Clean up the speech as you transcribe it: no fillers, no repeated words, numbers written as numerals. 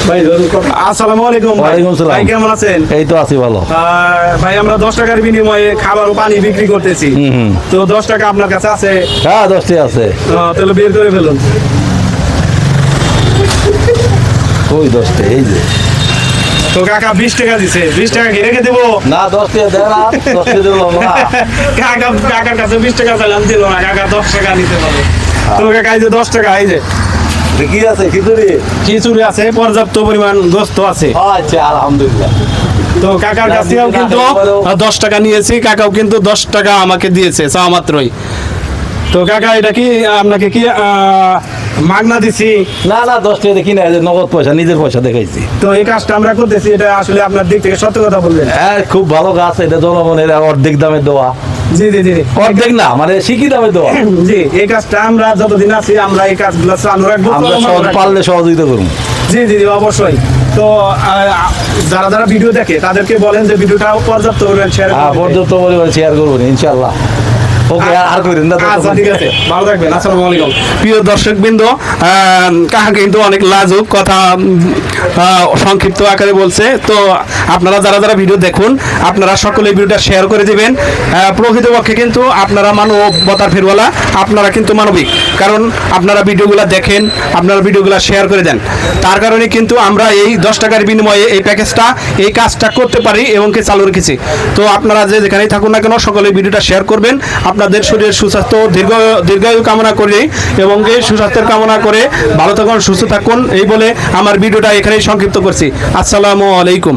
আসসালামু আলাইকুম। ওয়ালাইকুম আসসালাম। ভাই কেমন আছেন? এই তো আছি ভালো। ভাই আমরা 10 টাকার বিনিময়ে খাবার ও পানি বিক্রি করতেছি। তো 10 টাকা আপনার কাছে আছে? হ্যাঁ 10টি আছে। তাহলে বের করে ফেলুন। ওই 10টি এই যে। তো কাকা 20 টাকা দিছে, 20 টাকা কি রেখে দেবো? না 10টি দেন না, 10টি দেব না। কাকার কাছে 20 টাকা চাইলাম, দিল না। কাকা 10 টাকা নিতে পারে। তো কাকা এই যে 10 টাকা, এই যে কি আছে খিচুড়ি? খিচুড়ি আছে, পর্যাপ্ত পরিমাণ গোস্ত আছে। আচ্ছা আলহামদুলিল্লাহ। তো কাকার কাছেও কিন্তু 10 টাকা নিয়েছি, কাকাও কিন্তু 10 টাকা আমাকে দিয়েছে চাওয়া মাত্রই। তো কাকা এটা কি আপনাকে কি মাগনা দিছি? না না 10টি দেখি না, নগদ পয়সা, নিজের পয়সা দেখাইছি। তো এই কাজটা আমরা করতেছি, এটা আসলে আপনার দিক থেকে সত্য কথা বলবেন। হ্যাঁ খুব ভালো গাছ, এটা জনগণের অর্ধেক দামে দেওয়া। জি জি জি অর্ধেক না মানে শিখি দামে দেওয়া। জি, এই কাজটা আমরা যতদিন আছি আমরা এই কাজগুলো চালু রাখবো, আমরা পারলে সহযোগিতা করবো। জি জি জি অবশ্যই। তো যারা যারা ভিডিও দেখে তাদেরকে বলেন যে ভিডিওটা পর্যাপ্ত পরিমাণ শেয়ার হ্যাঁ করবেন। পর্যাপ্ত পরিমাণ শেয়ার করবো ইনশাল্লাহ। ওকে আর করেন না। আচ্ছা ঠিক আছে, ভালো থাকবেন। আসসালামু আলাইকুম। প্রিয় দর্শকবৃন্দ, কাকা কিন্তু অনেক লাজুক কথা সংক্ষিপ্ত আকারে বলছে। তো আপনারা যারা যারা ভিডিও দেখুন, আপনারা সকলে ভিডিওটা শেয়ার করে দিবেন। প্রকৃতপক্ষে কিন্তু আপনারা মানবতার ফেরওয়ালা, আপনারা কিন্তু মানবিক, কারণ আপনারা ভিডিওগুলো দেখেন, আপনারা ভিডিওগুলো শেয়ার করে দেন। তার কারণে কিন্তু আমরা এই 10 টাকার বিনিময়ে এই প্যাকেজটা, এই কাজটা করতে পারি এবং কি চালু রেখেছি। তো আপনারা যে যেখানেই থাকুন না কেন, সকলে ভিডিওটা শেয়ার করবেন। আপনাদের শরীরের সুস্বাস্থ্য দীর্ঘায়ু কামনা করে এবং এই সুস্বাস্থ্যের কামনা করে ভালো থাকুন, সুস্থ থাকুন, এই বলে আমার ভিডিওটা এখানেই সংক্ষিপ্ত করছি। আসসালামু আলাইকুম।